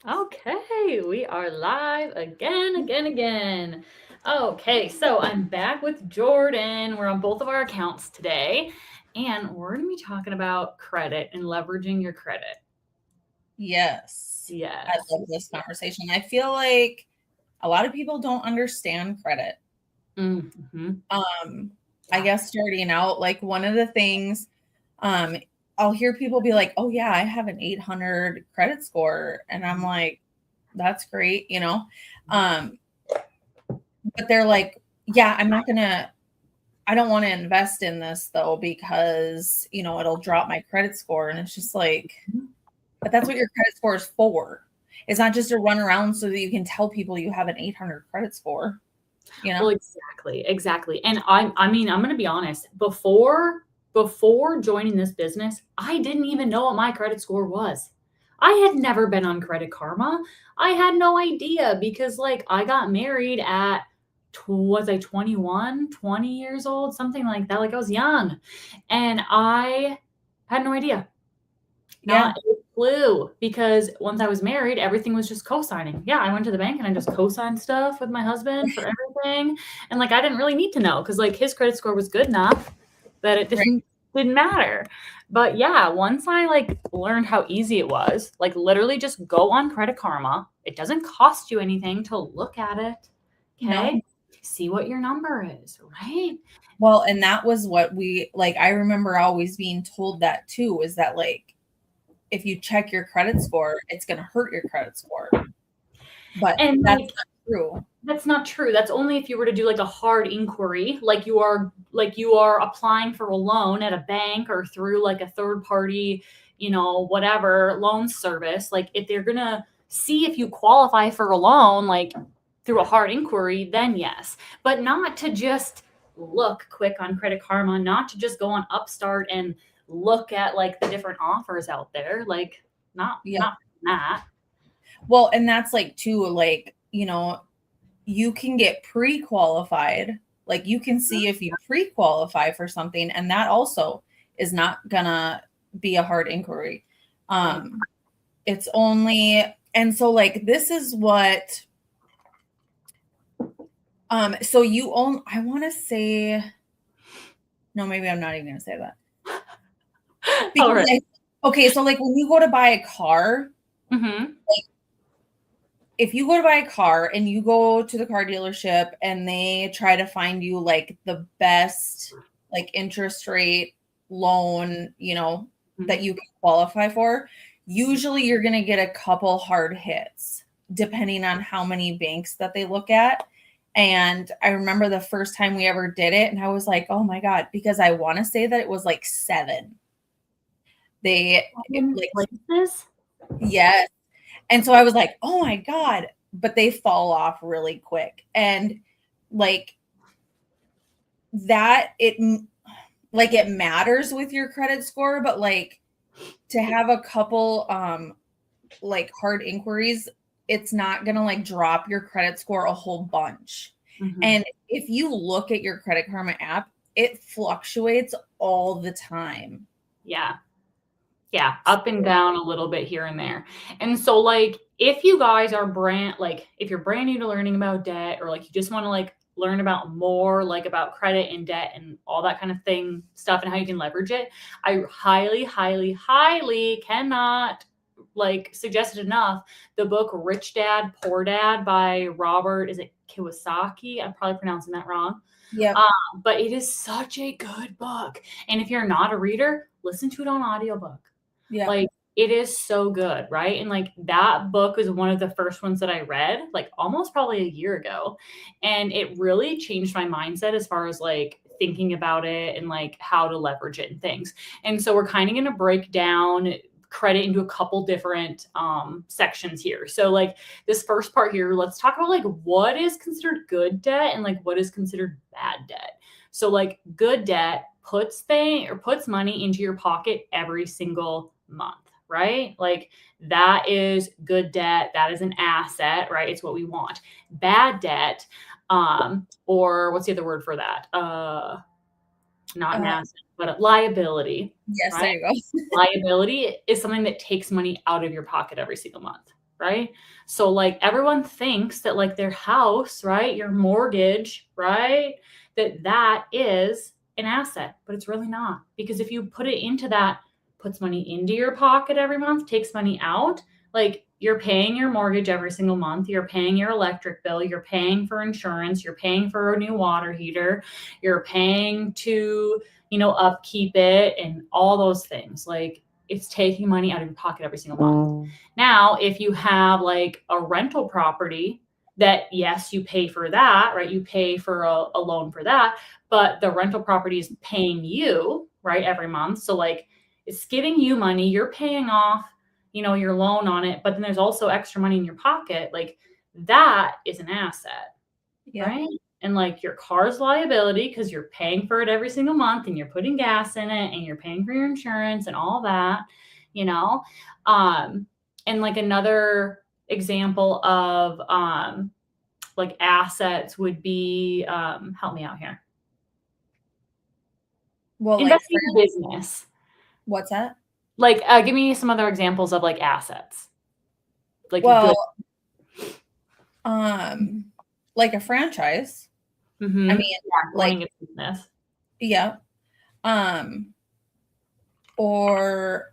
Okay, we are live again. Okay, so I'm back with Jordan. We're on both of our accounts today, and we're going to be talking about credit and leveraging your credit. Yes. I Yes. love this conversation. I feel like a lot of people don't understand credit. Mm-hmm. I Yeah. guess starting out, like one of the things, um, I'll hear people be like, "Oh yeah, I have an 800 credit score." And I'm like, "That's great, you know." Um, but they're like, "Yeah, I don't want to invest in this though because, it'll drop my credit score." And it's just like, but that's what your credit score is for. It's not just to run around so that you can tell people you have an 800 credit score, you know? Well, exactly. And I mean, I'm going to be honest. Before joining this business, I didn't even know what my credit score was. I had never been on Credit Karma. I had no idea because like I got married at was I 21, 20 years old, something like that. Like I was young. And I had no idea. Yeah. Not a clue, because once I was married, everything was just co-signing. Yeah, I went to the bank and I just co-signed stuff with my husband for everything, and, like, I didn't really need to know because like, his credit score was good enough that it Right. didn't matter. But, yeah, once I, like, learned how easy it was, like, literally just go on Credit Karma. It doesn't cost you anything to look at it, No. okay? See what your number is, right? Well, and that was what I remember always being told that too, is that like if you check your credit score, it's going to hurt your credit score. But And, that's like, not true. that's not true. That's only if you were to do like a hard inquiry, like you are applying for a loan at a bank or through like a third party, whatever loan service. Like if they're going to see if you qualify for a loan like through a hard inquiry, then yes. But not to just look quick on Credit Karma, not to just go on Upstart and look at like the different offers out there, like Yeah. not that. Well, and that's like too, like, you can get pre-qualified. Like you can see if you pre-qualify for something, and that also is not gonna be a hard inquiry. It's only, and so like this is what, so you own, I want to say, no, maybe I'm not even gonna say that. All Because right. okay, so like when you go to buy a car, Mm-hmm. if you go to buy a car and you go to the car dealership and they try to find you like the best like interest rate loan, that you can qualify for, usually you're going to get a couple hard hits depending on how many banks that they look at. And I remember the first time we ever did it and I was like, "Oh my God," because I want to say that it was like 7. Like, Places? yes. And so I was like, "Oh my God," but they fall off really quick. And like that, it matters with your credit score, but like to have a couple like hard inquiries, it's not gonna like drop your credit score a whole bunch. Mm-hmm. And if you look at your Credit Karma app, it fluctuates all the time. Yeah. Yeah, up and down a little bit here and there. And so like if you guys are if you're brand new to learning about debt, or like you just want to like learn about more like about credit and debt and all that kind of thing stuff and how you can leverage it, I highly cannot like suggest it enough. The book Rich Dad Poor Dad by Robert, is it Kiyosaki? I'm probably pronouncing that wrong. Yep. But it is such a good book. And if you're not a reader, listen to it on audiobook. Yeah. Like, it is so good, right? And, like, that book was one of the first ones that I read, like, almost probably a year ago, and it really changed my mindset as far as, like, thinking about it and, like, how to leverage it and things. And so we're kinda gonna break down credit into a couple different, sections here. So, like, this first part here, let's talk about, like, what is considered good debt and, like, what is considered bad debt. So, like, good debt puts money into your pocket every single month, right? Like that is good debt. That is an asset, right? It's what we want. Bad debt, or what's the other word for that? Not an Uh, asset, but a liability, yes, there right? you go. Liability is something that takes money out of your pocket every single month. right? So like everyone thinks that like their house, right, your mortgage, right, that is an asset, but it's really not. Because if you put it into that, puts money into your pocket every month, takes money out, like you're paying your mortgage every single month, you're paying your electric bill, you're paying for insurance, you're paying for a new water heater, you're paying to, upkeep it and all those things. Like it's taking money out of your pocket every single month. Now, if you have like a rental property that, yes, you pay for that, right? You pay for a loan for that, but the rental property is paying you, right, every month. So like it's giving you money, you're paying off, your loan on it, but then there's also extra money in your pocket. Like that is an asset, Yep. right? And like your car's liability, because you're paying for it every single month and you're putting gas in it and you're paying for your insurance and all that, you know. And like another example of like assets would be help me out here. Well, like Investing in business. what's that? Like give me some other examples of like assets. Like Well, good. like a franchise. Mm-hmm. I mean, yeah, like a business. Yeah. Or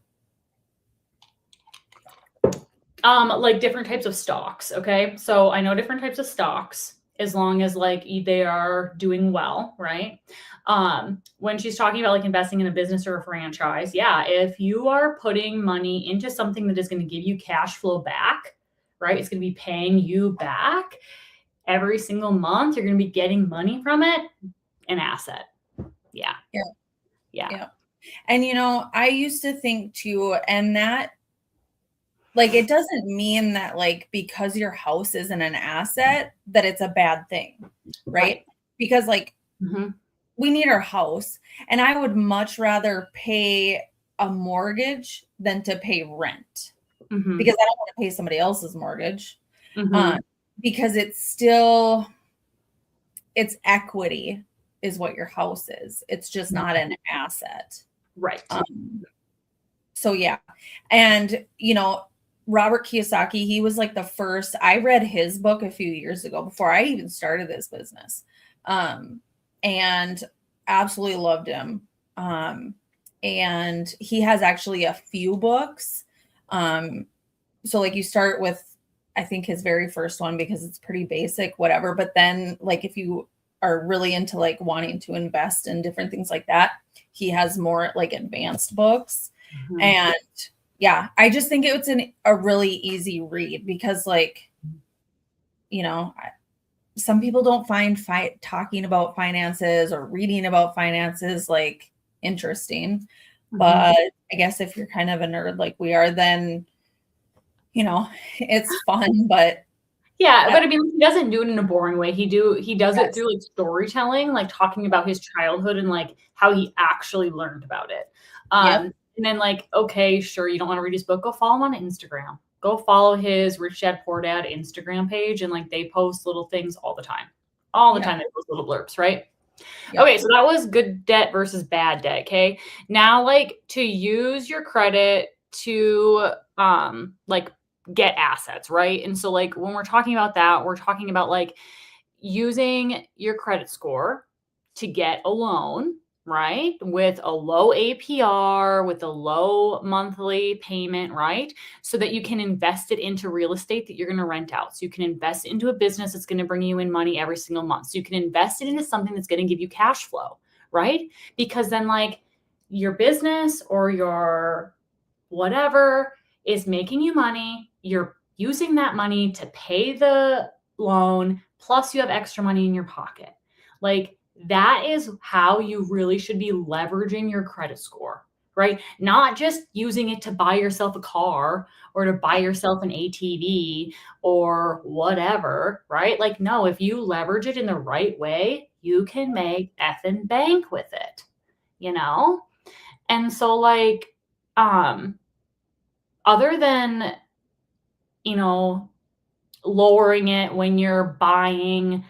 like different types of stocks. Okay. So I know different types of stocks as long as like they are doing well, right? When she's talking about like investing in a business or a franchise, yeah, if you are putting money into something that is going to give you cash flow back, right? It's going to be paying you back every single month. You're going to be getting money from it, an asset. Yeah. Yeah. And I used to think too, and that like it doesn't mean that like because your house isn't an asset that it's a bad thing, right? Because like we need our house, and I would much rather pay a mortgage than to pay rent because I don't want to pay somebody else's mortgage because it's equity is what your house is. It's just not an asset. Right. So yeah. And Robert Kiyosaki, he was like the first. I read his book a few years ago before I even started this business. And absolutely loved him. And he has actually a few books. So like you start with, I think his very first one because it's pretty basic, whatever. But then like if you are really into like wanting to invest in different things like that, he has more like advanced books. And yeah, I just think it's a really easy read because like, some people don't find talking about finances or reading about finances like interesting. But I guess if you're kind of a nerd like we are, then, it's fun, but yeah, but I mean, he doesn't do it in a boring way. He does it through like storytelling, like talking about his childhood and like how he actually learned about it. And then like, okay, sure, you don't want to read his book, go follow him on Instagram. Go follow his Rich Dad Poor Dad Instagram page, and like they post little things all the time. All the time they post little blurbs, right? Okay, so that was good debt versus bad debt. Okay. Now, like to use your credit to like get assets, right? And so like when we're talking about that, we're talking about like using your credit score to get a loan, right? With a low APR, with a low monthly payment, right? So that you can invest it into real estate that you're going to rent out. So you can invest into a business that's going to bring you in money every single month. So you can invest it into something that's going to give you cash flow, right? Because then like your business or your whatever is making you money, you're using that money to pay the loan, plus you have extra money in your pocket. Like that is how you really should be leveraging your credit score, right? Not just using it to buy yourself a car or to buy yourself an ATV or whatever, right? Like, no, if you leverage it in the right way, you can make effing bank with it, And so like, other than, lowering it when you're buying,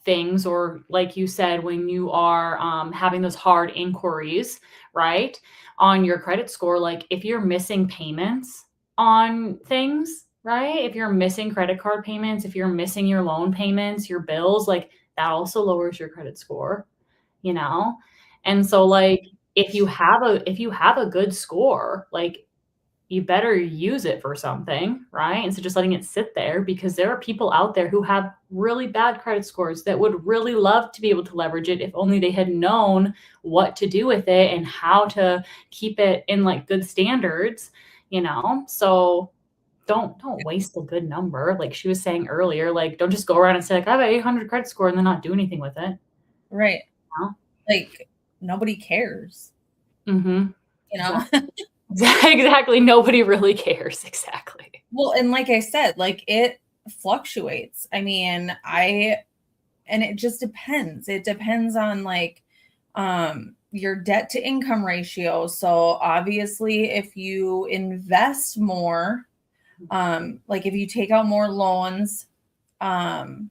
things, or like you said, when you are having those hard inquiries, right, on your credit score, like if you're missing payments on things, right? If you're missing credit card payments, if you're missing your loan payments, your bills, like that also lowers your credit score, you know? And so like if you have a good score, like you better use it for something, right? Instead of just letting it sit there, because there are people out there who have really bad credit scores that would really love to be able to leverage it if only they had known what to do with it and how to keep it in like good standards, you know? So don't waste a good number. Like she was saying earlier, like don't just go around and say like I have an 800 credit score and then not do anything with it. Right. You know? Like nobody cares, Mm-hmm. you know? Exactly. Exactly. Nobody really cares. Exactly. Well, and like I said, like it fluctuates. I mean, and it just depends. It depends on like your debt to income ratio. So obviously if you invest more, like if you take out more loans, to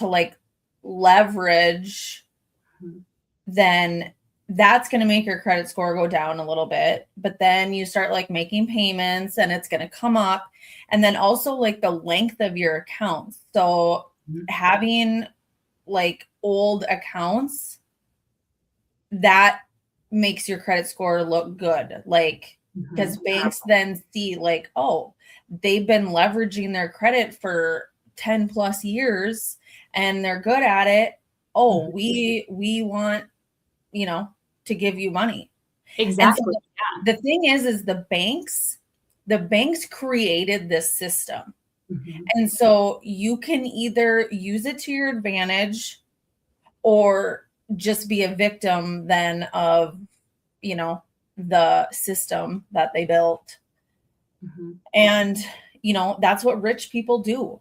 like leverage, then that's going to make your credit score go down a little bit. But then you start like making payments and it's going to come up. And then also like the length of your accounts. So having like old accounts, that makes your credit score look good. Like, because banks then see like, oh, they've been leveraging their credit for 10 plus years and they're good at it. Oh, we want, to give you money. Exactly. And so the thing is the banks created this system. And so you can either use it to your advantage or just be a victim then of, the system that they built. And, that's what rich people do.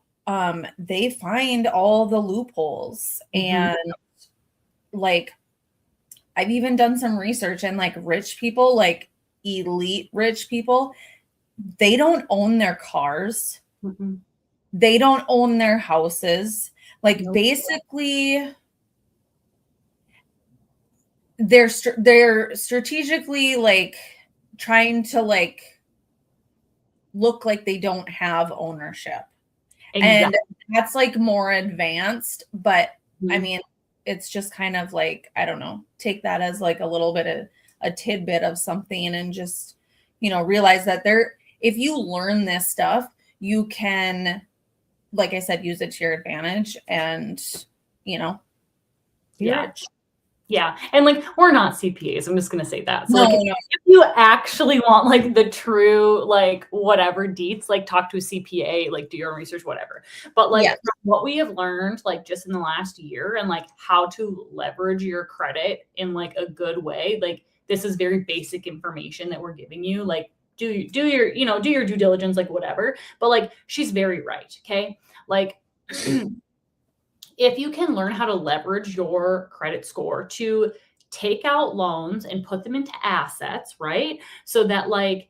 They find all the loopholes. And like, I've even done some research and like rich people, like elite rich people, they don't own their cars. They don't own their houses. Like basically they're strategically like trying to like look like they don't have ownership. Exactly. And that's like more advanced, but I mean, it's just kind of like, I don't know, take that as like a little bit of a tidbit of something and just, realize that if you learn this stuff, you can, like I said, use it to your advantage and, be rich. Yeah. And like, we're not CPAs. I'm just going to say that. So no, like, if you actually want like the true, like whatever deets, like talk to a CPA, like do your own research, whatever. But like what we have learned, like just in the last year and like how to leverage your credit in like a good way, like this is very basic information that we're giving you. Like do your, do your due diligence, like whatever. But like, she's very right. Okay. Like, if you can learn how to leverage your credit score to take out loans and put them into assets, right? So that like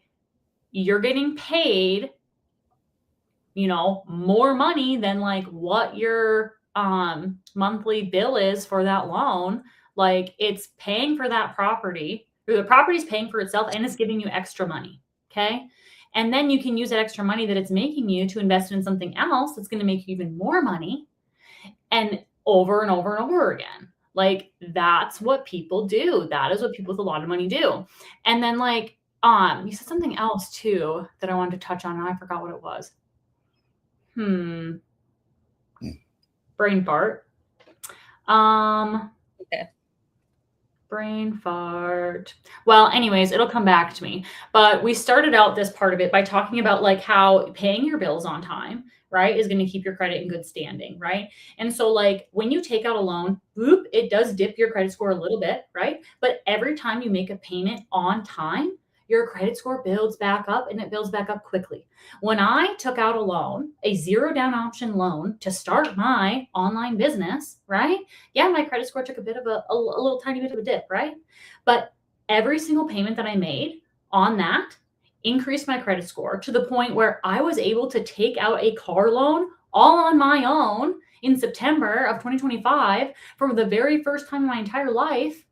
you're getting paid, more money than like what your monthly bill is for that loan. Like it's paying for that property, or the property's paying for itself and it's giving you extra money. Okay. And then you can use that extra money that it's making you to invest in something else that's going to make you even more money. And over and over and over again. Like that's what people do. That is what people with a lot of money do. And then like, you said something else too that I wanted to touch on and I forgot what it was. Brain fart. Okay. Brain fart. Well, anyways, it'll come back to me. But we started out this part of it by talking about like how paying your bills on time, right, is going to keep your credit in good standing, right? And so like when you take out a loan, boop, it does dip your credit score a little bit, right? But every time you make a payment on time, your credit score builds back up and it builds back up quickly. When I took out a loan, a 0 down option loan to start my online business, right? Yeah, my credit score took a bit of a little tiny bit of a dip, right? But every single payment that I made on that increased my credit score to the point where I was able to take out a car loan all on my own in September of 2025 for the very first time in my entire life,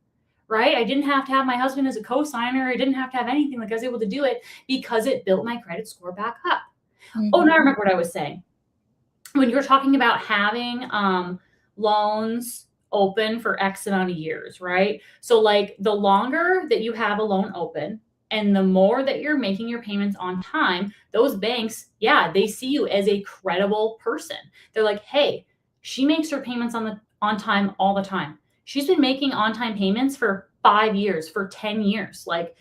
right? I didn't have to have my husband as a co-signer. I didn't have to have anything. Like I was able to do it because it built my credit score back up. Oh, now I Mhm. remember what I was saying. When you're talking about having loans open for X amount of years, right? So, like, the longer that you have a loan open and the more that you're making your payments on time, those banks, yeah, they see you as a credible person. They're like, hey, she makes her payments on time all the time. She's been making on time payments for 5 years, for 10 years. Like,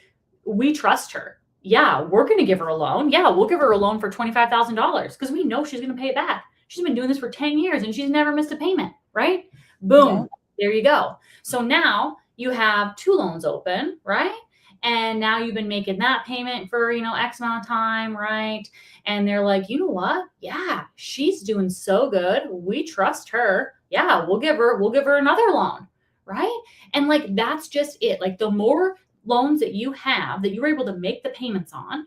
we trust her. Yeah, we're going to give her a loan. Yeah, we'll give her a loan for $25,000 because we know she's going to pay it back. She's been doing this for 10 years and she's never missed a payment, right? Yeah. Boom. There you go. So now you have two loans open, right? And now you've been making that payment for, X amount of time, right? And they're like, you know what? Yeah, she's doing so good. We trust her. Yeah, we'll give her another loan, right? And like that's just it. Like the more loans that you have that you're able to make the payments on,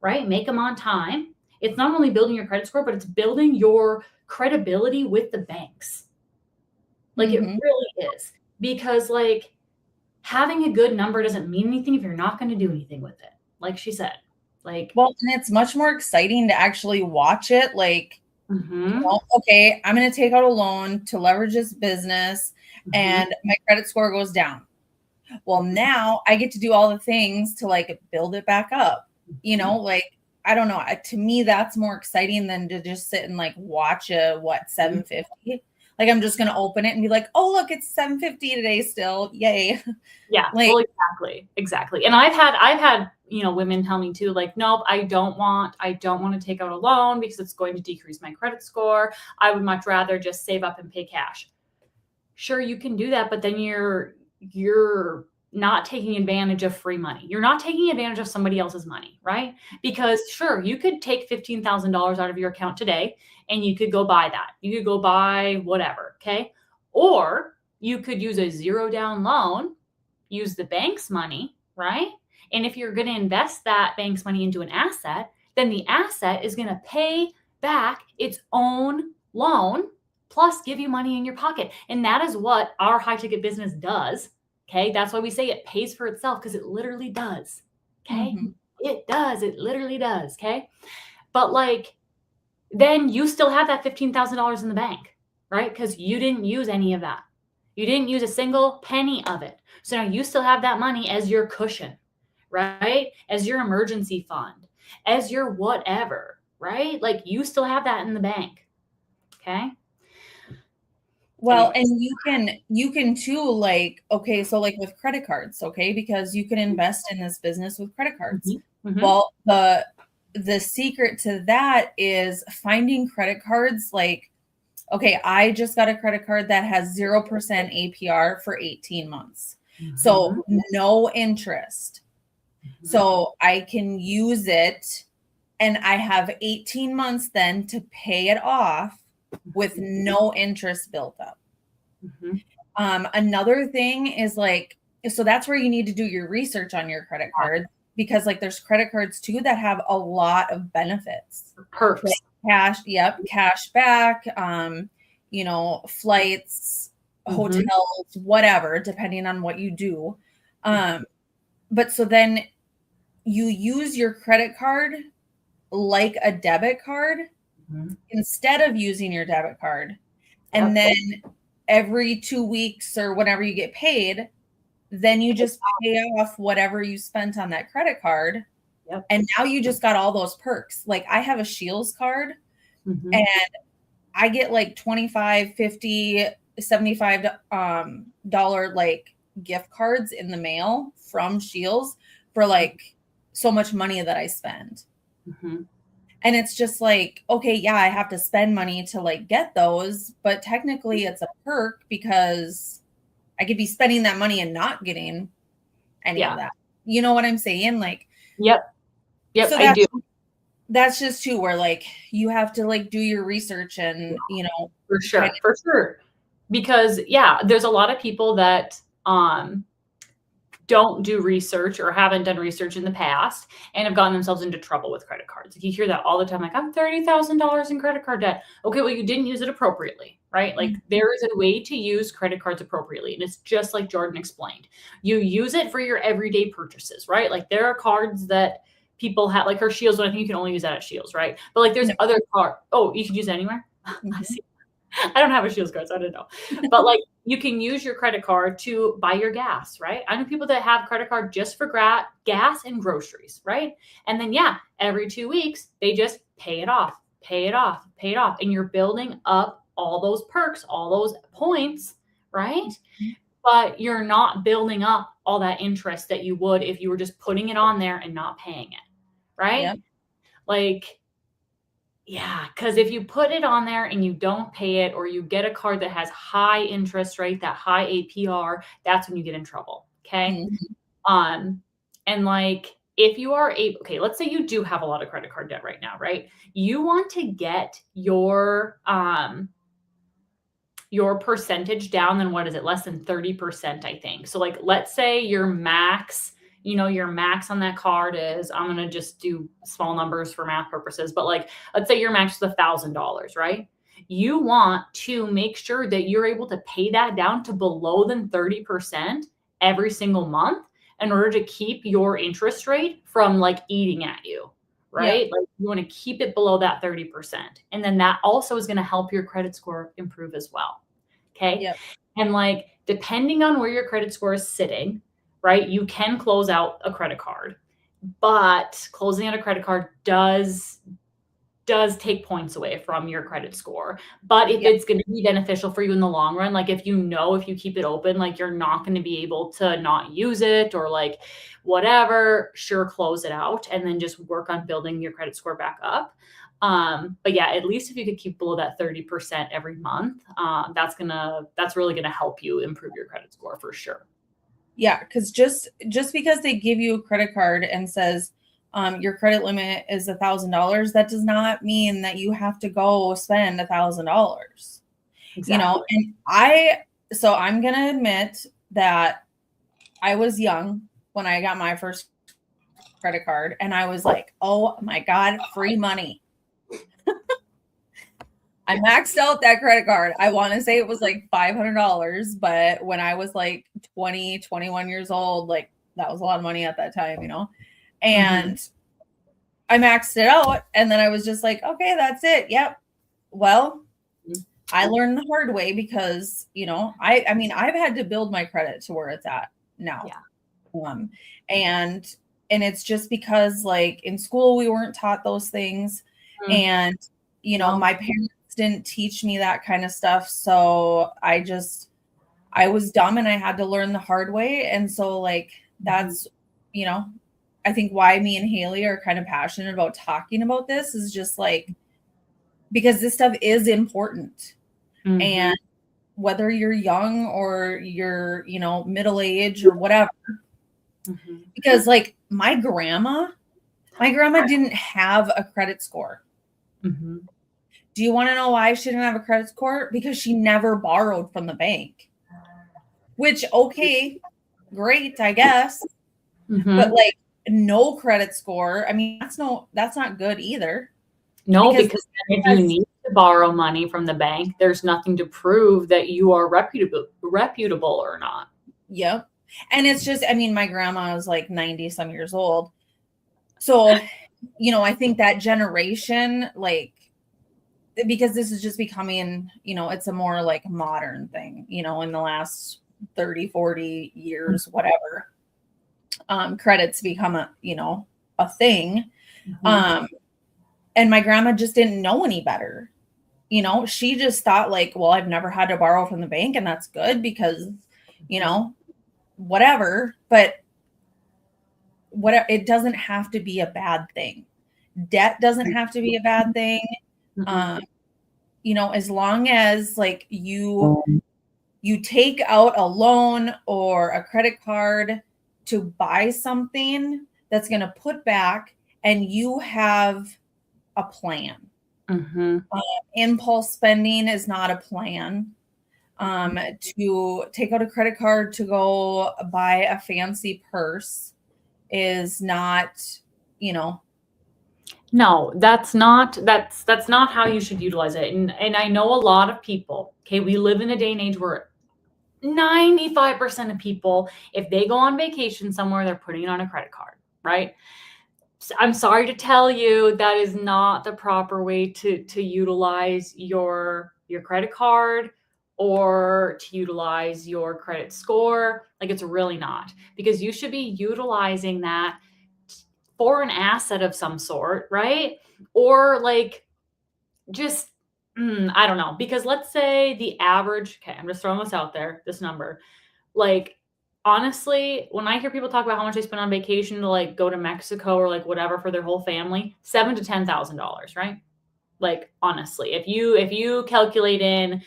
right? Make them on time. It's not only building your credit score, but it's building your credibility with the banks. Like it Mhm. really is. Because like having a good number doesn't mean anything if you're not going to do anything with it. Like she said. Like, Well, and it's much more exciting to actually watch it, like, mhm, okay, I'm gonna take out a loan to leverage this business mhm, and my credit score goes down. Well, now I get to do all the things to like build it back up. mhm. Like I don't know. To me, that's more exciting than to just sit and like watch a 750. Like I'm just gonna open it and be like, oh look, it's 750 today still. Yay. Yeah, Like, well, exactly, exactly. And I've had, women tell me too, like, nope, I don't want to take out a loan because it's going to decrease my credit score. I would much rather just save up and pay cash. Sure, you can do that, but then you're not taking advantage of free money. You're not taking advantage of somebody else's money, right? Because sure, you could take $15,000 out of your account today and you could go buy that. You could go buy whatever, okay? Or you could use a zero down loan, use the bank's money, right? And if you're going to invest that bank's money into an asset, then the asset is going to pay back its own loan plus give you money in your pocket. And that is what our high ticket business does. Okay. That's why we say it pays for itself because it literally does. Okay. mhm, It does. It literally does. Okay. But like, then you still have that $15,000 in the bank, right? Because you didn't use any of that. You didn't use a single penny of it. So now you still have that money as your cushion, right? As your emergency fund, as your whatever, right? Like you still have that in the bank. Okay. well, Anyways. and you can too, like, okay, so like with credit cards, okay, because you can invest in this business with credit cards. Mhm, mhm, Well, the secret to that is finding credit cards like, okay, I just got a credit card that has 0% APR for 18 months. So mhm, no interest. mhm, So I can use it and I have 18 months then to pay it off with no interest built up. mhm. Another thing is like, so that's where you need to do your research on your credit card because like there's credit cards too that have a lot of benefits. Like Perks. cash back, flights, Mhm, hotels, whatever, depending on what you do. Um, but so then you use your credit card like a debit card mhm. instead of using your debit card. And Yep. then every 2 weeks or whenever you get paid, then you just pay off whatever you spent on that credit card. Yep. And now you just got all those perks. Like I have a Shields card Mhm, and I get like 25, 50, 75 dollar like gift cards in the mail from Shields for like so much money that I spend. mhm. And it's just like, okay, yeah, I have to spend money to like get those, but technically it's a perk because I could be spending that money and not getting any of Yeah. that. You know what I'm saying? Like, Yep. Yep. so I do. that's just too where like you have to like do your research and For kind sure. For sure. Because yeah, there's a lot of people that don't do research or haven't done research in the past and have gotten themselves into trouble with credit cards. Like you hear that all the time, like I'm $30,000 in credit card debt. Okay, well you didn't use it appropriately, right? Like of there is a way to use credit cards appropriately, and it's just like Jordan explained. You use it for your everyday purchases, right? Like there are cards that people have like her Shields one. I think you can only use that at Shields, right? But like there's other card. Oh, you can use it anywhere. I see. I don't have a Shields card, so I didn't know. But like you can use your credit card to buy your gas, right? I know people that have credit card just for gas and groceries, right? And then every 2 weeks they just pay it off, pay it off, pay it off, and you're building up all those perks, all those points, right? But you're not building up all that interest that you would if you were just putting it on there and not paying it, right? Yep. Like, yeah, because if you put it on there and you don't pay it, or you get a card that has high interest rate, that high APR, that's when you get in trouble. Okay. And like if you are able, okay, let's say you do have a lot of credit card debt right now, right? You want to get your percentage down, then what is it? Less than 30%, I think. So like, let's say your max on that card is, I'm going to just do small numbers for math purposes, but like, let's say your max is $1,000, right? You want to make sure that you're able to pay that down to below than 30% every single month in order to keep your interest rate from like eating at you, right? Like you want to keep it below that 30%. And then that also is going to help your credit score improve as well. Okay. Yep. And like, depending on where your credit score is sitting, right, you can close out a credit card, but closing out a credit card does take points away from your credit score. But if it's going to be beneficial for you in the long run, like if you keep it open, like you're not going to be able to not use it or like whatever, sure, close it out and then just work on building your credit score back up. But yeah, at least if you could keep below that 30% every month, that's really gonna help you improve your credit score for sure. Yeah, because just because they give you a credit card and says your credit limit is $1,000, that does not mean that you have to go spend $1,000. Exactly. You know, and I'm gonna admit that I was young when I got my first credit card, and I was like, oh my God, free money. I maxed out that credit card. I want to say it was like $500, but when I was like 20, 21 years old, like that was a lot of money at that time, you know? And I maxed it out, and then I was just like, okay, that's it. Yep. Well, I learned the hard way because, you know, I mean, I've had to build my credit to where it's at now. Yeah. And it's just because like in school, we weren't taught those things. And, you know, my parents didn't teach me that kind of stuff. So I was dumb and I had to learn the hard way. And so like, that's, you know, I think why me and Haley are kind of passionate about talking about this is just like, because this stuff is important. And whether you're young or you're, you know, middle age or whatever, because like my grandma didn't have a credit score. Do you want to know why she didn't have a credit score? Because she never borrowed from the bank. Which, okay, great, I guess. But like no credit score. I mean, that's not good either. No, because if you need to borrow money from the bank, there's nothing to prove that you are reputable or not. Yep. And it's just, I mean, my grandma was like 90 some years old. So, you know, I think that generation, like, because this is just becoming, you know, it's a more like modern thing, you know, in the last 30, 40 years, whatever, credits become a thing. And my grandma just didn't know any better. You know, she just thought like, well, I've never had to borrow from the bank and that's good because, you know, whatever, but it doesn't have to be a bad thing. Debt doesn't have to be a bad thing. You know, as long as like you take out a loan or a credit card to buy something that's going to put back and you have a plan. Impulse spending is not a plan. To take out a credit card to go buy a fancy purse is not, you know. No, that's not how you should utilize it. And I know a lot of people, okay, we live in a day and age where 95% of people, if they go on vacation somewhere, they're putting it on a credit card, right? I'm sorry to tell you that is not the proper way to utilize your credit card or to utilize your credit score. Like, it's really not, because you should be utilizing that for an asset of some sort, right? Or like just I don't know, because let's say the average, okay, I'm just throwing this out there, this number. Like, honestly, when I hear people talk about how much they spend on vacation to like go to Mexico or like whatever for their whole family, $7,000 to $10,000, right? Like, honestly, if you calculate in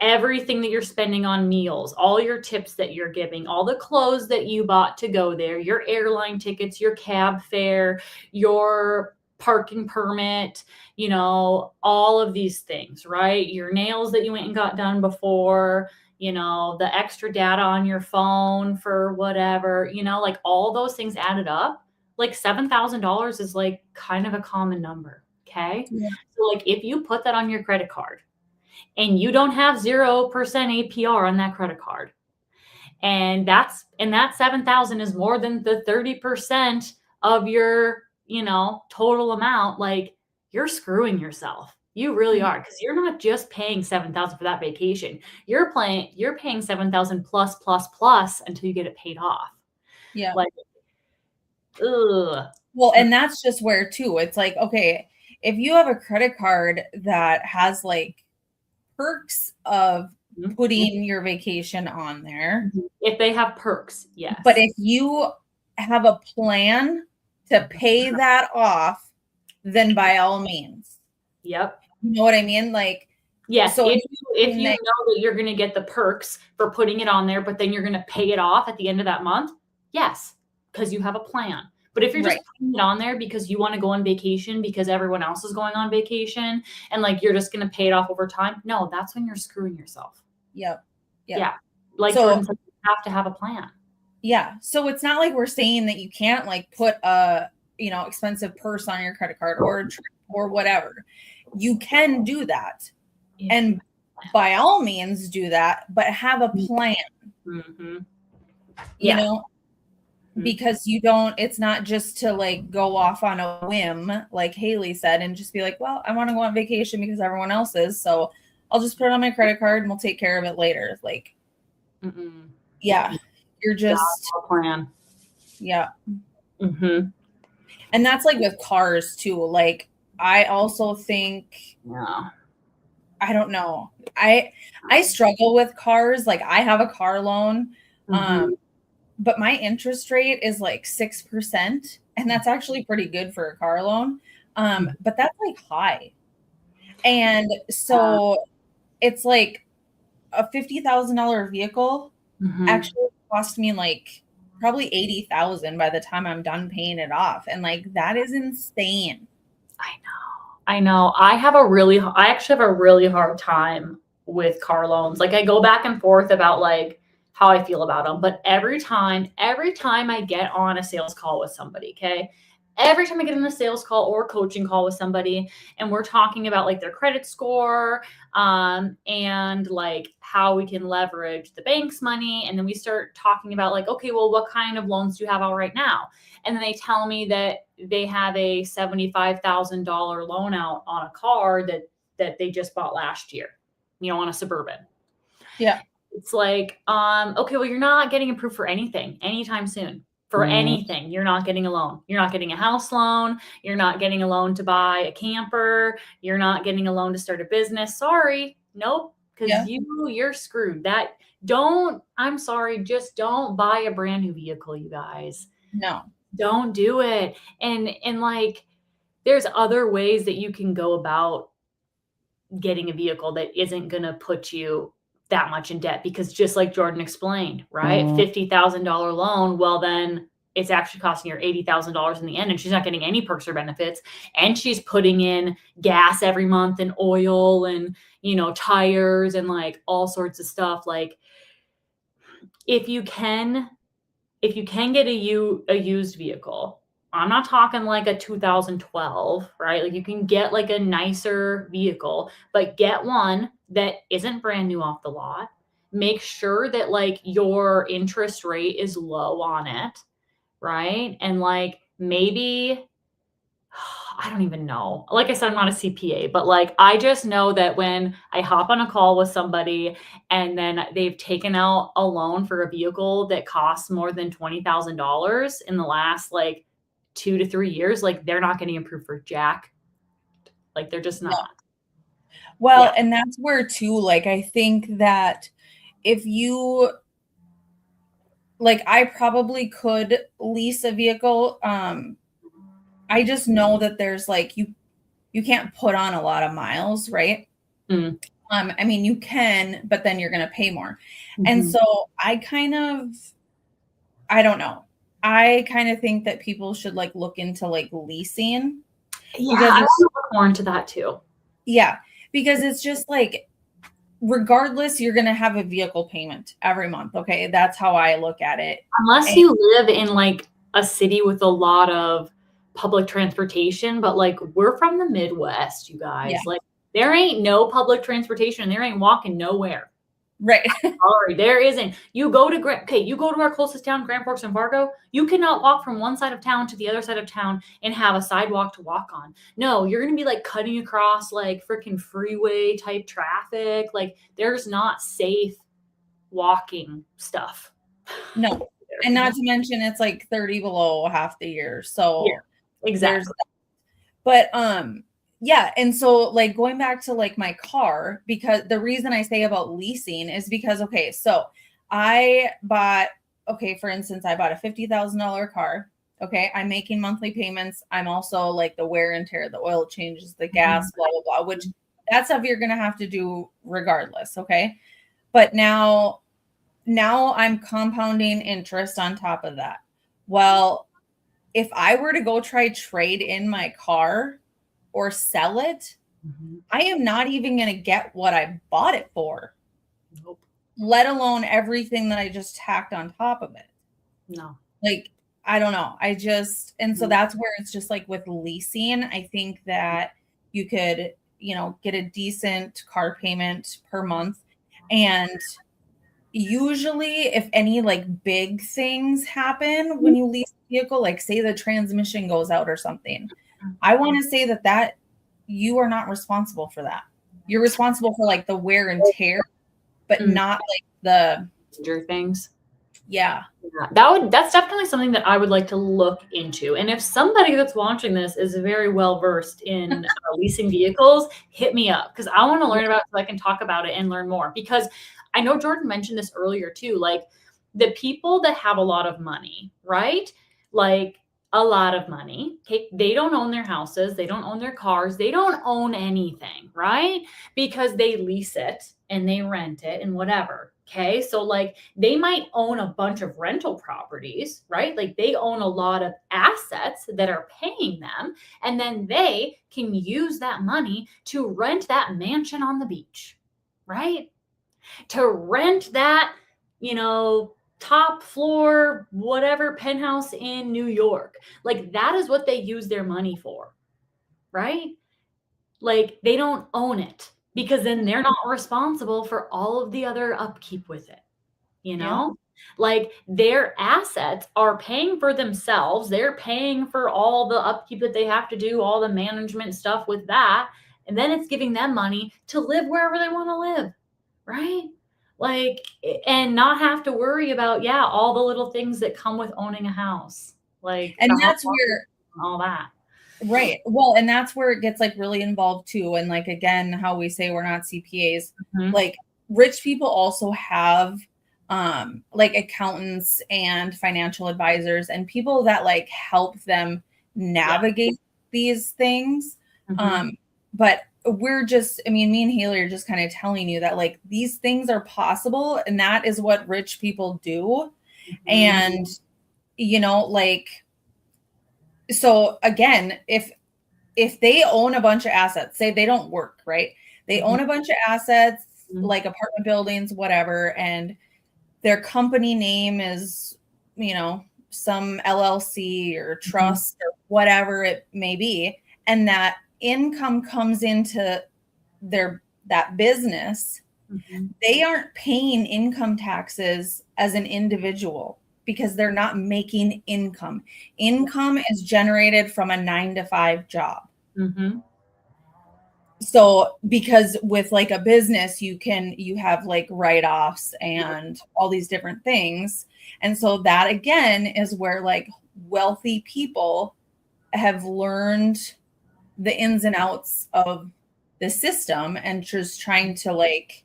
everything that you're spending on meals, all your tips that you're giving, all the clothes that you bought to go there, your airline tickets, your cab fare, your parking permit, all of these things, right? Your nails that you went and got done before, the extra data on your phone for whatever, like all those things added up, like $7,000 is like kind of a common number. Okay. Yeah. So like if you put that on your credit card, and you don't have 0% APR on that credit card, and that 7,000 is more than the 30% of your, total amount, like, you're screwing yourself. You really are, because you're not just paying 7,000 for that vacation. You're paying 7,000 plus plus plus until you get it paid off. Yeah. Like, ugh. Well, and that's just where too, it's like, okay, if you have a credit card that has like perks of putting your vacation on there. If they have perks, yes. But if you have a plan to pay that off, then by all means. Yep. You know what I mean? Like, yes, so if you know that you're going to get the perks for putting it on there, but then you're going to pay it off at the end of that month, yes, because you have a plan. But if you're just putting it on there because you want to go on vacation because everyone else is going on vacation and like you're just going to pay it off over time, no, that's when you're screwing yourself. Yep. Yeah. Like, so, Jordan said, you have to have a plan. Yeah. So it's not like we're saying that you can't like put a, expensive purse on your credit card or a trip or whatever. You can do that. Yeah. And by all means do that, but have a plan. Mm-hmm. Yeah. Because it's not just to like go off on a whim, like Haley said, and just be like, well, I want to go on vacation because everyone else is. So I'll just put it on my credit card and we'll take care of it later. Like, yeah, you're just a plan. Yeah. Mm-hmm. And that's like with cars too. Like, I also think, I don't know. I struggle with cars. Like, I have a car loan. But my interest rate is like 6%. And that's actually pretty good for a car loan. But that's like high. And so it's like a $50,000 vehicle actually cost me like probably $80,000 by the time I'm done paying it off. And like, that is insane. I know. I actually have a really hard time with car loans. Like, I go back and forth about like how I feel about them. But every time I get on a sales call with somebody, okay, every time I get on a sales call or coaching call with somebody and we're talking about like their credit score, and like how we can leverage the bank's money. And then we start talking about like, okay, well, what kind of loans do you have out right now? And then they tell me that they have a $75,000 loan out on a car that they just bought last year, on a Suburban. Yeah. It's like, okay, well, you're not getting approved for anything anytime soon. For anything, you're not getting a loan. You're not getting a house loan. You're not getting a loan to buy a camper. You're not getting a loan to start a business. Sorry. Nope. Because you're screwed. I'm sorry. Just don't buy a brand new vehicle, you guys. No. Don't do it. And like, there's other ways that you can go about getting a vehicle that isn't going to put you that much in debt, because just like Jordan explained, right? $50,000 loan. Well, then it's actually costing her $80,000 in the end, and she's not getting any perks or benefits. And she's putting in gas every month and oil and, tires and like all sorts of stuff. Like, if you can get a used vehicle, I'm not talking like a 2012, right? Like, you can get like a nicer vehicle, but get one that isn't brand new off the lot. Make sure that like your interest rate is low on it, right? And like maybe I don't even know. Like I said, I'm not a CPA, but like I just know that when I hop on a call with somebody and then they've taken out a loan for a vehicle that costs more than $20,000 in the last like 2 to 3 years, like they're not getting approved for jack. Like they're just No. not. Well, Yeah. and that's where too, like, I think that if you like, I probably could lease a vehicle. I just know that there's like you can't put on a lot of miles, right? Mm. I mean, you can, but then you're going to pay more. And Mhm. so I don't know. I kind of think that people should like look into like leasing Yeah, because I want it's, to look more into that too. yeah, because it's just like, regardless, you're going to have a vehicle payment every month. Okay. That's how I look at it. Unless And you live in like a city with a lot of public transportation, but like we're from the Midwest, you yeah, guys. Like there ain't no public transportation. There ain't walking nowhere. right. Sorry, there isn't. You go to you go to our closest town, Grand Forks and Fargo. You cannot walk from one side of town to the other side of town and have a sidewalk to walk on. No, you're gonna be like cutting across like freaking freeway type traffic. Like there's not safe walking stuff. No. And not to mention it's like 30 below half the year. Yeah, So there's, exactly. but yeah, and so like going back to like my car, because the reason I say about leasing is because okay, so I bought, okay, for instance, I bought a $50,000 car. Okay, I'm making monthly payments. I'm also like the wear and tear, the oil changes, the gas, blah blah blah, which that stuff you're gonna have to do regardless. Okay. But now I'm compounding interest on top of that. Well, if I were to go try trade in my car or sell it, Mhm. I am not even going to get what I bought it for, Nope. let alone everything that I just tacked on top of it. No. Like, I don't know. And so Mhm. that's where it's just like with leasing, I think that you could, get a decent car payment per month. And usually, if any like big things happen when you lease a vehicle, like say the transmission goes out or something, I want to say that you are not responsible for that. You're responsible for like the wear and tear, but Mm. not like the, Major things. yeah. Yeah, that's definitely something that I would like to look into. And if somebody that's watching this is very well versed in leasing vehicles, hit me up because I want to learn about it so I can talk about it and learn more. Because I know Jordan mentioned this earlier too. Like the people that have a lot of money, right? Like a lot of money. Okay, they don't own their houses, they don't own their cars, they don't own anything, right? Because they lease it and they rent it and whatever. Okay, so like they might own a bunch of rental properties, right? Like they own a lot of assets that are paying them, and then they can use that money to rent that mansion on the beach, right? To rent that, top floor, whatever penthouse in New York. Like that is what they use their money for, right? Like they don't own it because then they're not responsible for all of the other upkeep with it. You Yeah. know? Like, their assets are paying for themselves, they're paying for all the upkeep that they have to do, all the management stuff with that, and then it's giving them money to live wherever they wanna live, right? Like, and not have to worry about, yeah, all the little things that come with owning a house, like And the hot that's water where, and all that. right. Well, and that's where it gets like really involved too. And like, again, how we say we're not CPAs, Mhm. like rich people also have like accountants and financial advisors and people that like help them Yeah. navigate these things. Mhm. But we're just, I mean, me and Haley are just kind of telling you that like these things are possible and that is what rich people do. Mhm. And, like, so again, if they own a bunch of assets, say they don't work, right? They Mhm. own a bunch of assets, Mhm. like apartment buildings, whatever, and their company name is, some LLC or Mhm. trust or whatever it may be, and that income comes into that business, Mhm. they aren't paying income taxes as an individual. because they're not making income. Income is generated from a 9 to 5 job. Mm-hmm. So because with like a business, you have like write-offs and all these different things. And so that again is where like wealthy people have learned the ins and outs of the system and just trying to like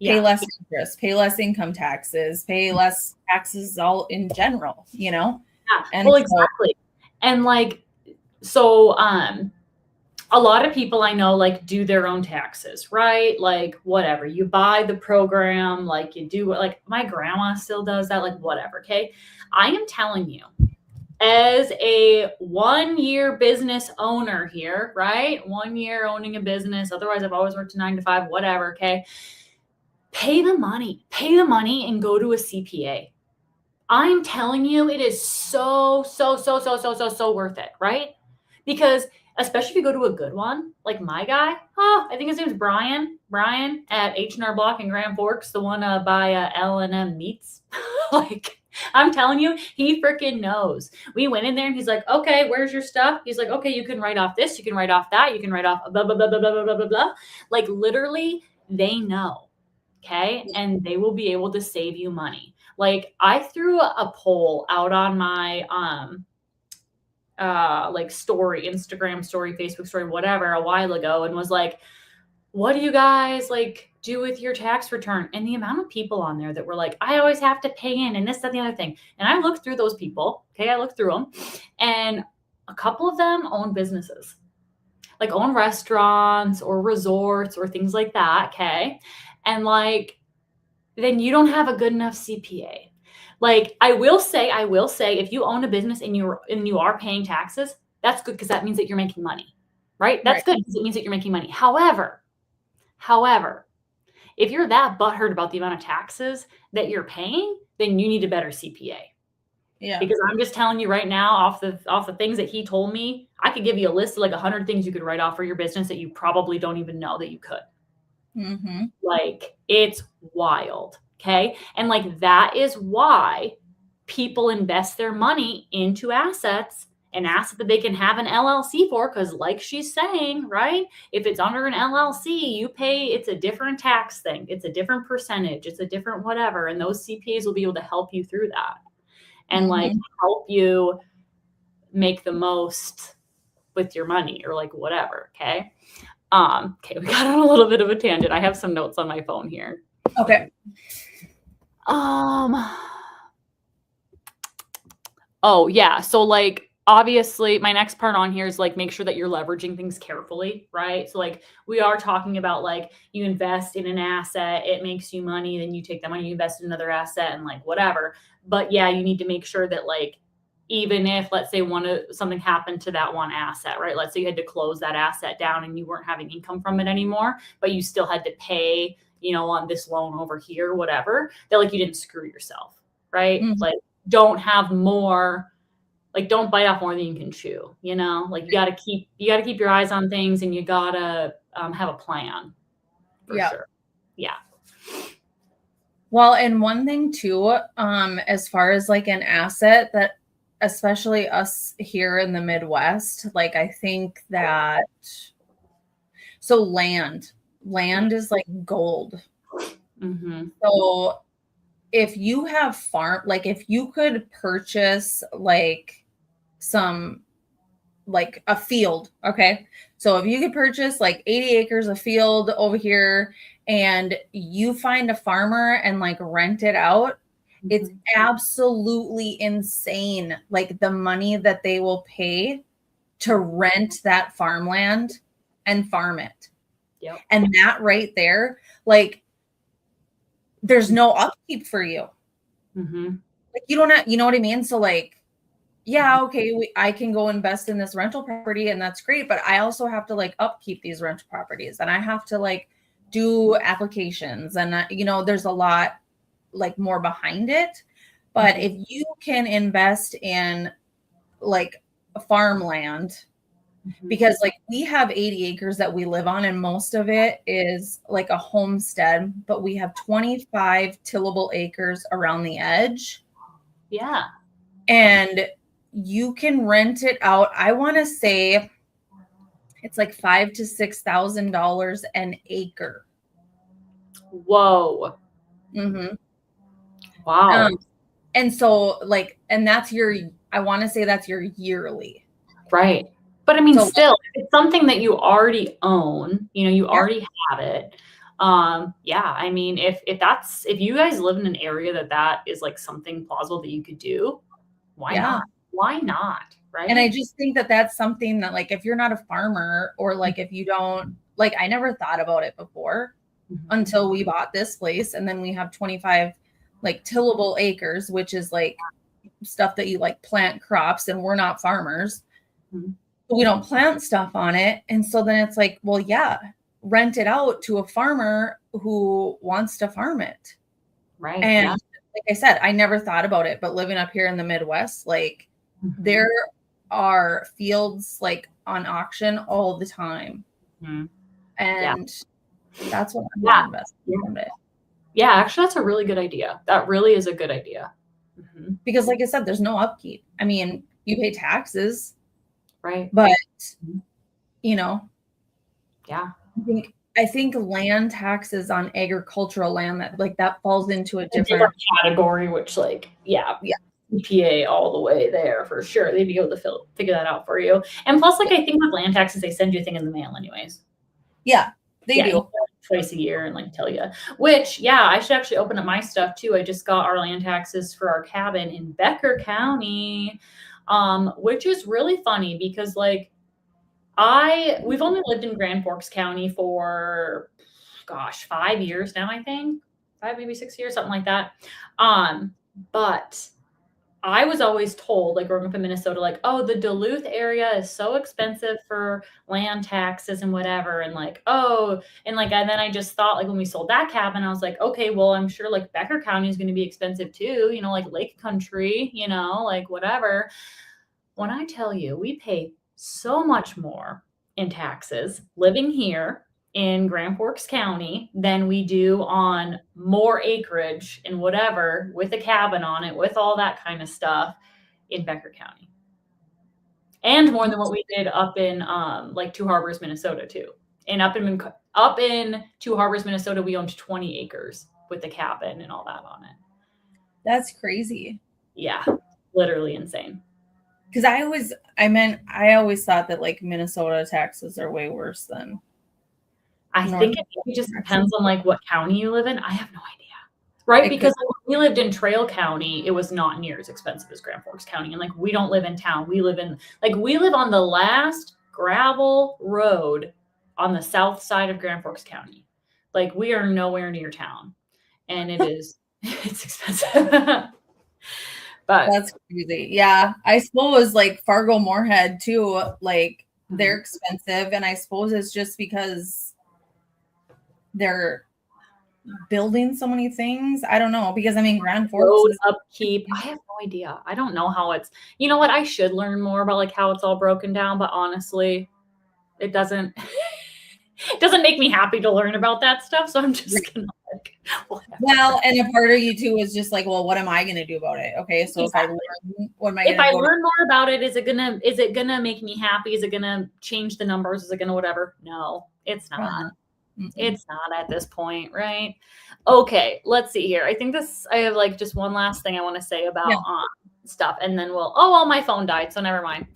pay less interest, pay less income taxes, pay less taxes all in general, you know? Yeah. And Well, so, exactly. And like, so, a lot of people I know like do their own taxes, right? Like whatever, you buy the program, like you do like my grandma still does that, like whatever. Okay. I am telling you, as a 1 year business owner here, right? 1 year owning a business. Otherwise, I've always worked a 9 to 5, whatever. Okay. Pay the money and go to a CPA. I'm telling you, it is so worth it, right? Because especially if you go to a good one, like my guy, I think his name's Brian at H&R Block in Grand Forks, the one by L&M Meats. Like, I'm telling you, he freaking knows. We went in there and he's like, okay, where's your stuff? He's like, okay, you can write off this, you can write off that, you can write off blah, blah, blah, blah, blah, blah, blah, blah. Like, literally, they know. Okay. And they will be able to save you money. Like I threw a poll out on my like story, Instagram story, Facebook story, whatever, a while ago, and was like, what do you guys like do with your tax return? And the amount of people on there that were like, I always have to pay in and this, that, the other thing. And I looked through those people. Okay. I looked through them and a couple of them own businesses, like own restaurants or resorts or things like that. Okay. And like, then you don't have a good enough CPA. Like I will say, if you own a business and you are paying taxes, that's good because that means that you're making money, right? That's good because it means that you're making money. However, if you're that butthurt about the amount of taxes that you're paying, then you need a better CPA. yeah. Because I'm just telling you right now, off the things that he told me, I could give you a list of like 100 things you could write off for your business that you probably don't even know that you could. Mm-hmm. Like it's wild. Okay. And like that is why people invest their money into assets, an asset that they can have an LLC for. Cause like she's saying, right? If it's under an LLC, you pay, it's a different tax thing. It's a different percentage. It's a different whatever. And those CPAs will be able to help you through that and like help you make the most with your money or like whatever. Okay. Okay, we got on a little bit of a tangent. I have some notes on my phone here. Okay. Oh yeah. So like obviously my next part on here is like make sure that you're leveraging things carefully, right? So like we are talking about like you invest in an asset, it makes you money, then you take that money, you invest in another asset and like whatever. But yeah, you need to make sure that like even if let's say something happened to that one asset, right? Let's say you had to close that asset down and you weren't having income from it anymore, but you still had to pay, on this loan over here, whatever, that like you didn't screw yourself, right? Mm-hmm. Like don't have more, like don't bite off more than you can chew, like you gotta keep your eyes on things and you gotta have a plan for sure. Yeah. Well, and one thing too, as far as like an asset that especially us here in the Midwest, like I think that so land is like gold. Mm-hmm. So if you have like if you could purchase like some like a field, okay? So if you could purchase like 80 acres of field over here and you find a farmer and like rent it out, it's absolutely insane. Like the money that they will pay to rent that farmland and farm it. Yep. And that right there, like there's no upkeep for you. Like you don't have, you know what I mean? So like, yeah, okay, I can go invest in this rental property and that's great, but I also have to like upkeep these rental properties and I have to like do applications and there's a lot like more behind it. But if you can invest in like farmland, because like we have 80 acres that we live on and most of it is like a homestead, but we have 25 tillable acres around the edge Yeah. And you can rent it out. I want to say it's like $5,000 to $6,000 an acre. Whoa. Mm-hmm. Wow. And so like, and that's I want to say that's your yearly. Right. But I mean, So still, if it's something that you already own, you know, you yeah, already have it. Yeah, I mean, if you guys live in an area that is like something plausible that you could do, why yeah. not? Why not? And I Right? just think that that's something that like, if you're not a farmer or like, if you don't, like, I never thought about it before Mhm. until we bought this place. And then we have 25 like tillable acres, which is like stuff that you like plant crops, and we're not farmers. Mhm. We don't plant stuff on it. And so then it's like, well, yeah, rent it out to a farmer who wants to farm it. Right. And Yeah. like I said, I never thought about it, but living up here in the Midwest, like Mhm. there are fields like on auction all the time. Mhm. Yeah. And that's what I'm going Yeah. to invest Yeah. in someday. Yeah. Actually, that's a really good idea. That really is a good idea. Mhm. Because like I said, there's no upkeep. I mean, you pay taxes, Right. but Mhm. you know, Yeah. I think land taxes on agricultural land, that like that falls into a A different different, category, which like, yeah, yeah, CPA all the way there for sure. They'd be able to figure that out for you. And plus, like, yeah, I think with land taxes, they send you a thing in the mail anyways. yeah, they Yeah, do. twice a year and like tell you. Which, yeah, I should actually open up my stuff too. I just got our land taxes for our cabin in Becker County, which is really funny because like we've only lived in Grand Forks County for, gosh, 5 years now, I think. 5, maybe 6 years, something like that. But I was always told, like growing up in Minnesota, like, oh, the Duluth area is so expensive for land taxes and whatever. And like, oh, and then I just thought, like, when we sold that cabin, I was like, okay, well, I'm sure like Becker County is going to be expensive too, you know, like Lake Country, you know, like whatever. When I tell you, we pay so much more in taxes living here in Grand Forks County than we do on more acreage and whatever with a cabin on it, with all that kind of stuff in Becker County. And more than what we did up in like Two Harbors, Minnesota too. And up in Two Harbors, Minnesota, we owned 20 acres with the cabin and all that on it. That's crazy. Yeah, literally insane. Because I always thought that like Minnesota taxes are way worse than I North think it just taxes. depends on like what county you live in. I have no idea. Right? It could, Because like, when we lived in Trail County, it was not near as expensive as Grand Forks County. And like we don't live in town. We live on the last gravel road on the south side of Grand Forks County. Like we are nowhere near town. And it is it's expensive. But that's crazy. Yeah, I suppose like Fargo Moorhead too, like they're expensive, and I suppose it's just because they're building so many things. I don't know, because I mean Grand Forks road is upkeep. I have no idea. I don't know how it's, you know what? I should learn more about like how it's all broken down, but honestly, it doesn't it doesn't make me happy to learn about that stuff. So I'm just gonna like whatever. well, and a part of you too is just like, well, what am I going to do about it? Okay, so Exactly. if I learn, what am I If going to I go to? learn more about it, is it gonna make me happy? Is it gonna change the numbers? Is it gonna whatever? No, it's not. It's not at this point, right? Okay, let's see here. I have like just one last thing I want to say about Yeah. stuff, and then well, my phone died, so never mind.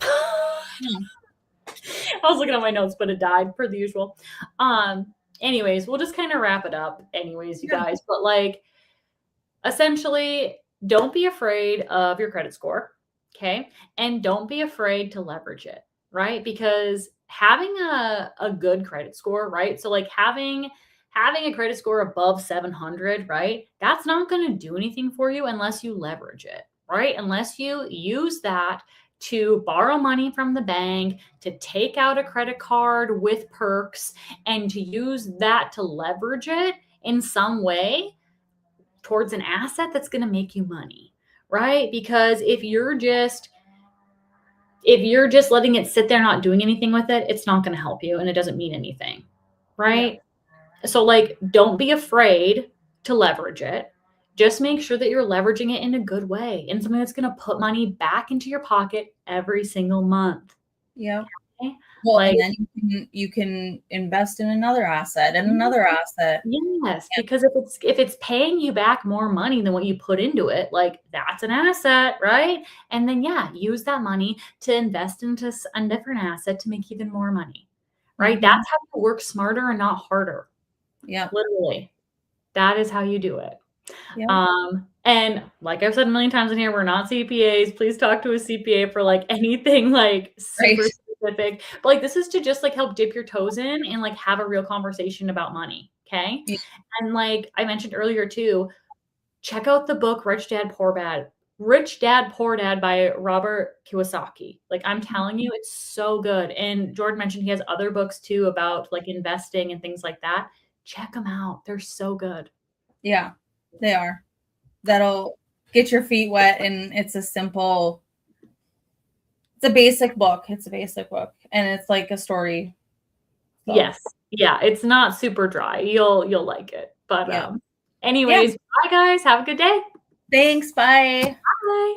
I was looking at my notes, but it died per the usual. Anyways, we'll just kind of wrap it up, anyways, you guys. But like, essentially, don't be afraid of your credit score, okay? And don't be afraid to leverage it, right? Because having a good credit score, right? So like having a credit score above 700, right? That's not going to do anything for you unless you leverage it, right? Unless you use that to borrow money from the bank, to take out a credit card with perks, and to use that to leverage it in some way towards an asset that's going to make you money, right? Because if you're just letting it sit there not doing anything with it, it's not going to help you and it doesn't mean anything, right? So like don't be afraid to leverage it. Just make sure that you're leveraging it in a good way and something that's going to put money back into your pocket every single month. Yeah. Okay? Well, Like, and then you can invest in another asset and another asset. yes, because if it's paying you back more money than what you put into it, like that's an asset, right? And then yeah, use that money to invest into a different asset to make even more money, right? Mhm. That's how you work smarter and not harder. Yeah. Literally, that is how you do it. Yeah. And like I've said a million times in here, we're not CPAs. Please talk to a CPA for like anything like super Right. specific. But like this is to just like help dip your toes in and like have a real conversation about money. Okay. Yeah. And like I mentioned earlier too, check out the book Rich Dad Poor Dad. Rich Dad Poor Dad by Robert Kiyosaki. Like I'm telling you, it's so good. And Jordan mentioned he has other books too about like investing and things like that. Check them out. They're so good. Yeah, they are. That'll get your feet wet, and it's a basic book. It's a basic book, and it's like a story. So, Yes. Yeah, it's not super dry. You'll like it. But yeah. anyways, bye guys. Have a good day. Thanks. Bye. Bye.